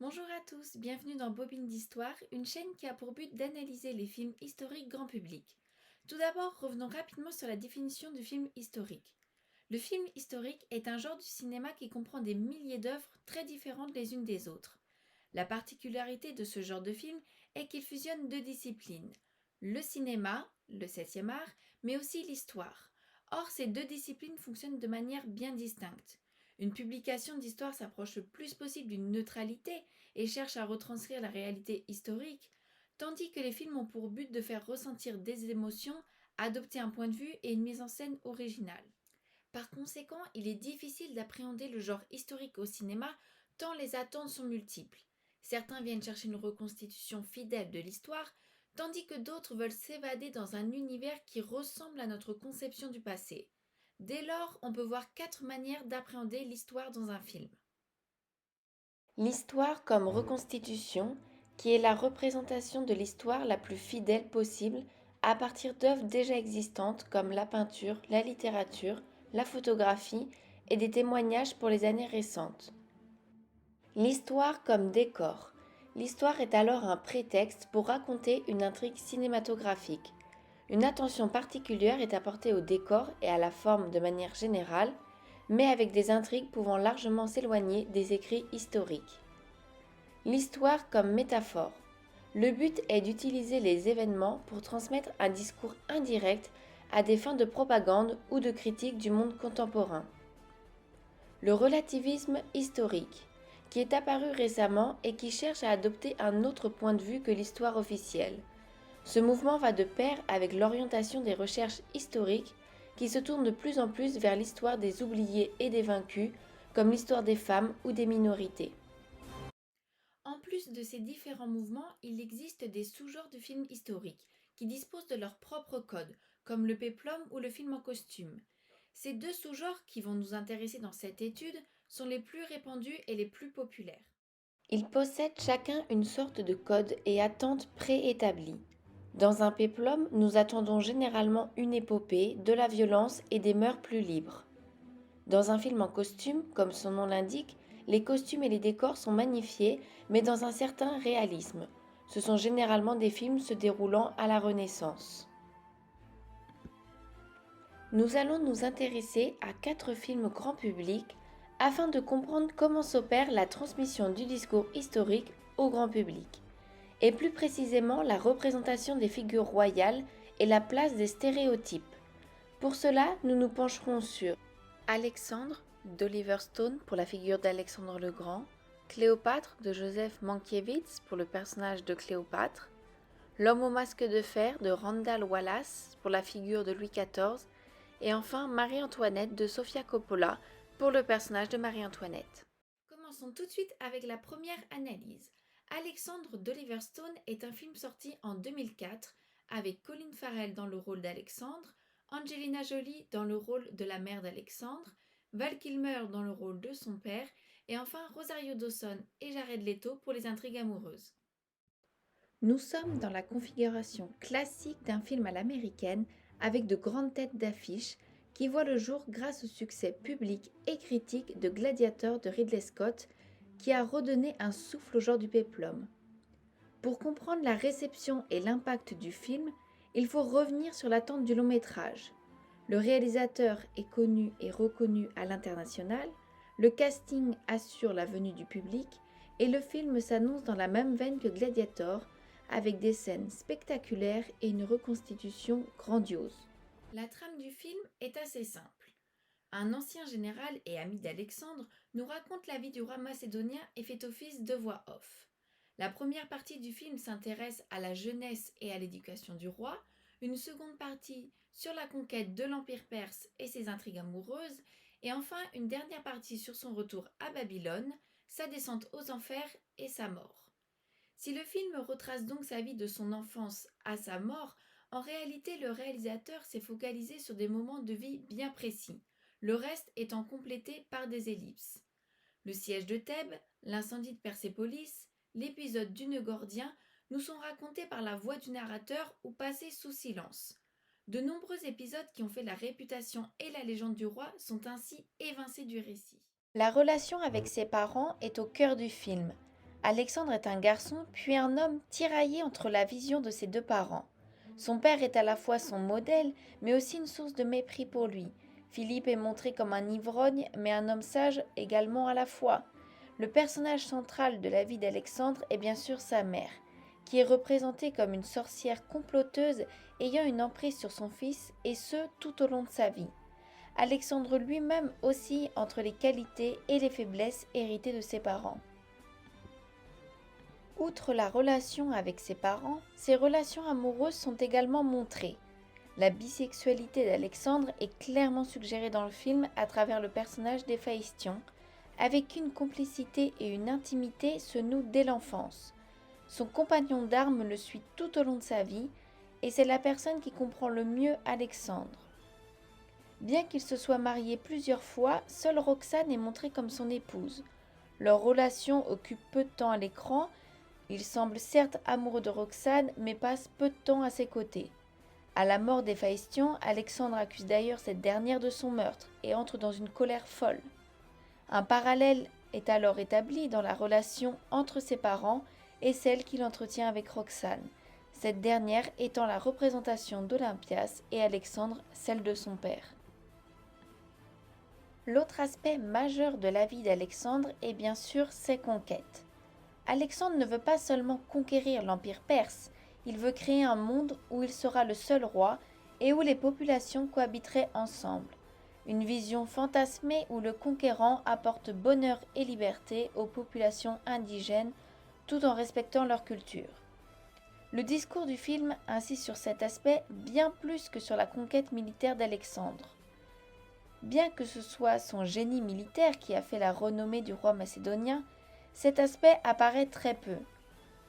Bonjour à tous, bienvenue dans Bobine d'Histoire, une chaîne qui a pour but d'analyser les films historiques grand public. Tout d'abord, revenons rapidement sur la définition du film historique. Le film historique est un genre du cinéma qui comprend des milliers d'œuvres très différentes les unes des autres. La particularité de ce genre de film est qu'il fusionne deux disciplines, le cinéma, le septième art, mais aussi l'histoire. Or, ces deux disciplines fonctionnent de manière bien distincte. Une publication d'histoire s'approche le plus possible d'une neutralité et cherche à retranscrire la réalité historique, tandis que les films ont pour but de faire ressentir des émotions, adopter un point de vue et une mise en scène originale. Par conséquent, il est difficile d'appréhender le genre historique au cinéma tant les attentes sont multiples. Certains viennent chercher une reconstitution fidèle de l'histoire, tandis que d'autres veulent s'évader dans un univers qui ressemble à notre conception du passé. Dès lors, on peut voir quatre manières d'appréhender l'histoire dans un film. L'histoire comme reconstitution, qui est la représentation de l'histoire la plus fidèle possible à partir d'œuvres déjà existantes comme la peinture, la littérature, la photographie et des témoignages pour les années récentes. L'histoire comme décor. L'histoire est alors un prétexte pour raconter une intrigue cinématographique. Une attention particulière est apportée au décor et à la forme de manière générale, mais avec des intrigues pouvant largement s'éloigner des écrits historiques. L'histoire comme métaphore. Le but est d'utiliser les événements pour transmettre un discours indirect à des fins de propagande ou de critique du monde contemporain. Le relativisme historique, qui est apparu récemment et qui cherche à adopter un autre point de vue que l'histoire officielle. Ce mouvement va de pair avec l'orientation des recherches historiques qui se tournent de plus en plus vers l'histoire des oubliés et des vaincus, comme l'histoire des femmes ou des minorités. En plus de ces différents mouvements, il existe des sous-genres de films historiques qui disposent de leur propre code, comme le péplum ou le film en costume. Ces deux sous-genres qui vont nous intéresser dans cette étude sont les plus répandus et les plus populaires. Ils possèdent chacun une sorte de code et attente préétablie. Dans un péplum, nous attendons généralement une épopée, de la violence et des mœurs plus libres. Dans un film en costume, comme son nom l'indique, les costumes et les décors sont magnifiés, mais dans un certain réalisme. Ce sont généralement des films se déroulant à la Renaissance. Nous allons nous intéresser à 4 films grand public afin de comprendre comment s'opère la transmission du discours historique au grand public, et plus précisément la représentation des figures royales et la place des stéréotypes. Pour cela, nous nous pencherons sur Alexandre d'Oliver Stone pour la figure d'Alexandre le Grand, Cléopâtre de Joseph Mankiewicz pour le personnage de Cléopâtre, L'homme au masque de fer de Randall Wallace pour la figure de Louis XIV, et enfin Marie-Antoinette de Sofia Coppola pour le personnage de Marie-Antoinette. Commençons tout de suite avec la première analyse. Alexandre d'Oliver Stone est un film sorti en 2004 avec Colin Farrell dans le rôle d'Alexandre, Angelina Jolie dans le rôle de la mère d'Alexandre, Val Kilmer dans le rôle de son père, et enfin Rosario Dawson et Jared Leto pour les intrigues amoureuses. Nous sommes dans la configuration classique d'un film à l'américaine avec de grandes têtes d'affiche qui voient le jour grâce au succès public et critique de Gladiator de Ridley Scott qui a redonné un souffle au genre du péplum. Pour comprendre la réception et l'impact du film, il faut revenir sur l'attente du long métrage. Le réalisateur est connu et reconnu à l'international, le casting assure la venue du public et le film s'annonce dans la même veine que Gladiator avec des scènes spectaculaires et une reconstitution grandiose. La trame du film est assez simple. Un ancien général et ami d'Alexandre nous raconte la vie du roi macédonien et fait office de voix off. La première partie du film s'intéresse à la jeunesse et à l'éducation du roi, une seconde partie sur la conquête de l'Empire perse et ses intrigues amoureuses, et enfin une dernière partie sur son retour à Babylone, sa descente aux enfers et sa mort. Si le film retrace donc sa vie de son enfance à sa mort, en réalité le réalisateur s'est focalisé sur des moments de vie bien précis, le reste étant complété par des ellipses. Le siège de Thèbes, l'incendie de Persépolis, l'épisode du nœud gordien nous sont racontés par la voix du narrateur ou passés sous silence. De nombreux épisodes qui ont fait la réputation et la légende du roi sont ainsi évincés du récit. La relation avec ses parents est au cœur du film. Alexandre est un garçon puis un homme tiraillé entre la vision de ses deux parents. Son père est à la fois son modèle, mais aussi une source de mépris pour lui. Philippe est montré comme un ivrogne, mais un homme sage également à la fois. Le personnage central de la vie d'Alexandre est bien sûr sa mère, qui est représentée comme une sorcière comploteuse ayant une emprise sur son fils, et ce tout au long de sa vie. Alexandre lui-même oscille entre les qualités et les faiblesses héritées de ses parents. Outre la relation avec ses parents, ses relations amoureuses sont également montrées. La bisexualité d'Alexandre est clairement suggérée dans le film à travers le personnage d'Héphaïstion, avec qui une complicité et une intimité se nouent dès l'enfance. Son compagnon d'armes le suit tout au long de sa vie, et c'est la personne qui comprend le mieux Alexandre. Bien qu'il se soit marié plusieurs fois, seule Roxane est montrée comme son épouse. Leur relation occupe peu de temps à l'écran. Il semble certes amoureux de Roxane, mais passe peu de temps à ses côtés. À la mort d'Héphaïstion, Alexandre accuse d'ailleurs cette dernière de son meurtre et entre dans une colère folle. Un parallèle est alors établi dans la relation entre ses parents et celle qu'il entretient avec Roxane, cette dernière étant la représentation d'Olympias et Alexandre celle de son père. L'autre aspect majeur de la vie d'Alexandre est bien sûr ses conquêtes. Alexandre ne veut pas seulement conquérir l'Empire perse, il veut créer un monde où il sera le seul roi et où les populations cohabiteraient ensemble. Une vision fantasmée où le conquérant apporte bonheur et liberté aux populations indigènes tout en respectant leur culture. Le discours du film insiste sur cet aspect bien plus que sur la conquête militaire d'Alexandre. Bien que ce soit son génie militaire qui a fait la renommée du roi macédonien, cet aspect apparaît très peu.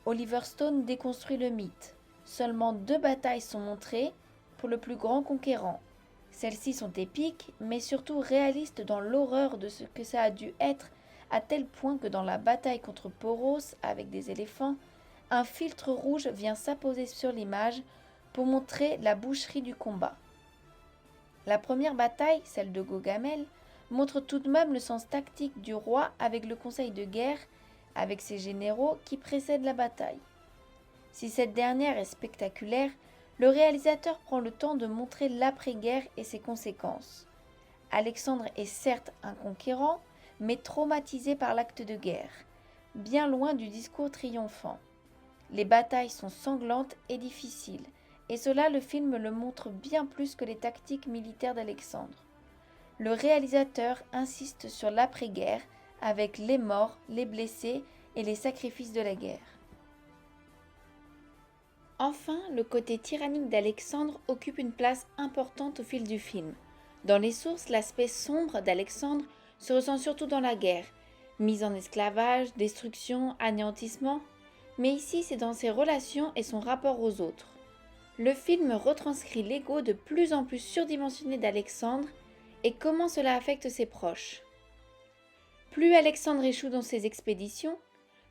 Oliver Stone déconstruit le mythe. Seulement 2 batailles sont montrées pour le plus grand conquérant. Celles-ci sont épiques, mais surtout réalistes dans l'horreur de ce que ça a dû être, à tel point que dans la bataille contre Poros avec des éléphants, un filtre rouge vient s'apposer sur l'image pour montrer la boucherie du combat. La première bataille, celle de Gaugamel, montre tout de même le sens tactique du roi avec le conseil de guerre, avec ses généraux qui précèdent la bataille. Si cette dernière est spectaculaire, le réalisateur prend le temps de montrer l'après-guerre et ses conséquences. Alexandre est certes un conquérant, mais traumatisé par l'acte de guerre, bien loin du discours triomphant. Les batailles sont sanglantes et difficiles, et cela le film le montre bien plus que les tactiques militaires d'Alexandre. Le réalisateur insiste sur l'après-guerre avec les morts, les blessés et les sacrifices de la guerre. Enfin, le côté tyrannique d'Alexandre occupe une place importante au fil du film. Dans les sources, l'aspect sombre d'Alexandre se ressent surtout dans la guerre, mise en esclavage, destruction, anéantissement, mais ici c'est dans ses relations et son rapport aux autres. Le film retranscrit l'ego de plus en plus surdimensionné d'Alexandre et comment cela affecte ses proches. Plus Alexandre échoue dans ses expéditions,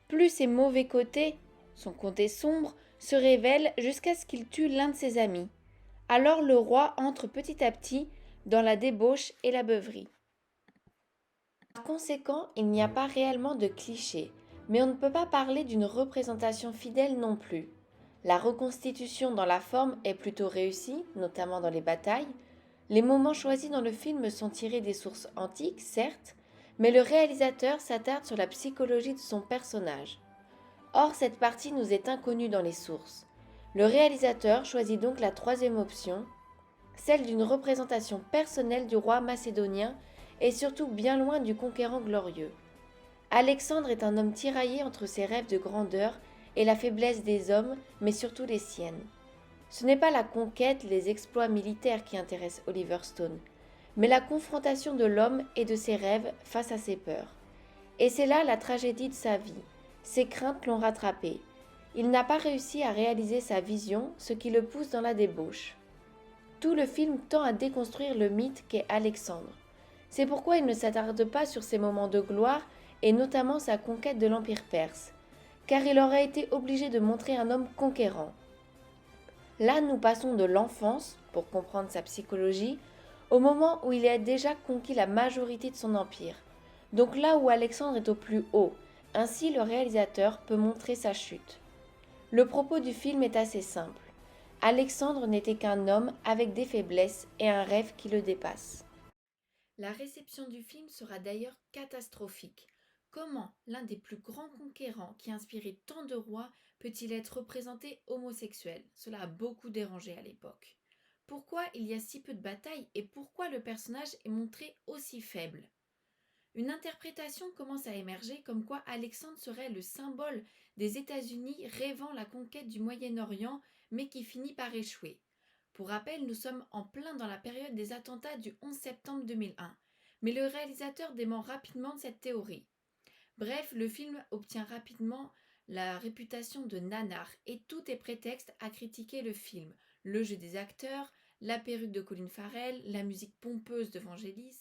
plus ses mauvais côtés, son côté sombre, se révèlent jusqu'à ce qu'il tue l'un de ses amis. Alors le roi entre petit à petit dans la débauche et la beuverie. Par conséquent, il n'y a pas réellement de cliché, mais on ne peut pas parler d'une représentation fidèle non plus. La reconstitution dans la forme est plutôt réussie, notamment dans les batailles. Les moments choisis dans le film sont tirés des sources antiques, certes, mais le réalisateur s'attarde sur la psychologie de son personnage. Or, cette partie nous est inconnue dans les sources. Le réalisateur choisit donc la troisième option, celle d'une représentation personnelle du roi macédonien et surtout bien loin du conquérant glorieux. Alexandre est un homme tiraillé entre ses rêves de grandeur et la faiblesse des hommes, mais surtout les siennes. Ce n'est pas la conquête, les exploits militaires qui intéressent Oliver Stone, mais la confrontation de l'homme et de ses rêves face à ses peurs. Et c'est là la tragédie de sa vie. Ses craintes l'ont rattrapé. Il n'a pas réussi à réaliser sa vision, ce qui le pousse dans la débauche. Tout le film tend à déconstruire le mythe qu'est Alexandre. C'est pourquoi il ne s'attarde pas sur ses moments de gloire et notamment sa conquête de l'Empire perse, car il aurait été obligé de montrer un homme conquérant. Là, nous passons de l'enfance, pour comprendre sa psychologie, au moment où il a déjà conquis la majorité de son empire. Donc là où Alexandre est au plus haut, Ainsi, le réalisateur peut montrer sa chute. Le propos du film est assez simple. Alexandre n'était qu'un homme avec des faiblesses et un rêve qui le dépasse. La réception du film sera d'ailleurs catastrophique. Comment l'un des plus grands conquérants qui a inspiré tant de rois peut-il être représenté homosexuel? Cela a beaucoup dérangé à l'époque. Pourquoi il y a si peu de batailles et pourquoi le personnage est montré aussi faible? Une interprétation commence à émerger comme quoi Alexandre serait le symbole des États-Unis rêvant la conquête du Moyen-Orient mais qui finit par échouer. Pour rappel, nous sommes en plein dans la période des attentats du 11 septembre 2001, mais le réalisateur dément rapidement cette théorie. Bref, le film obtient rapidement la réputation de nanar et tout est prétexte à critiquer le film. Le jeu des acteurs, la perruque de Colin Farrell, la musique pompeuse de Vangelis.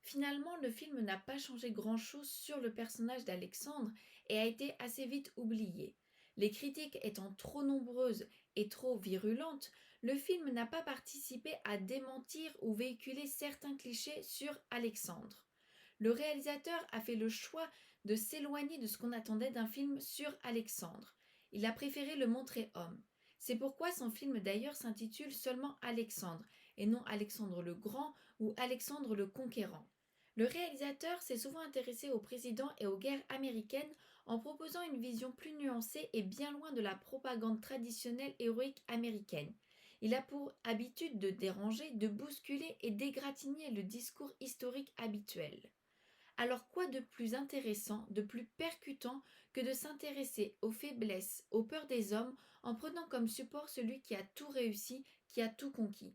Finalement, le film n'a pas changé grand-chose sur le personnage d'Alexandre et a été assez vite oublié. Les critiques étant trop nombreuses et trop virulentes, le film n'a pas participé à démentir ou véhiculer certains clichés sur Alexandre. Le réalisateur a fait le choix de s'éloigner de ce qu'on attendait d'un film sur Alexandre. Il a préféré le montrer homme. C'est pourquoi son film d'ailleurs s'intitule seulement Alexandre et non Alexandre le Grand ou Alexandre le Conquérant. Le réalisateur s'est souvent intéressé au président et aux guerres américaines en proposant une vision plus nuancée et bien loin de la propagande traditionnelle héroïque américaine. Il a pour habitude de déranger, de bousculer et d'égratigner le discours historique habituel. Alors quoi de plus intéressant, de plus percutant que de s'intéresser aux faiblesses, aux peurs des hommes en prenant comme support celui qui a tout réussi, qui a tout conquis.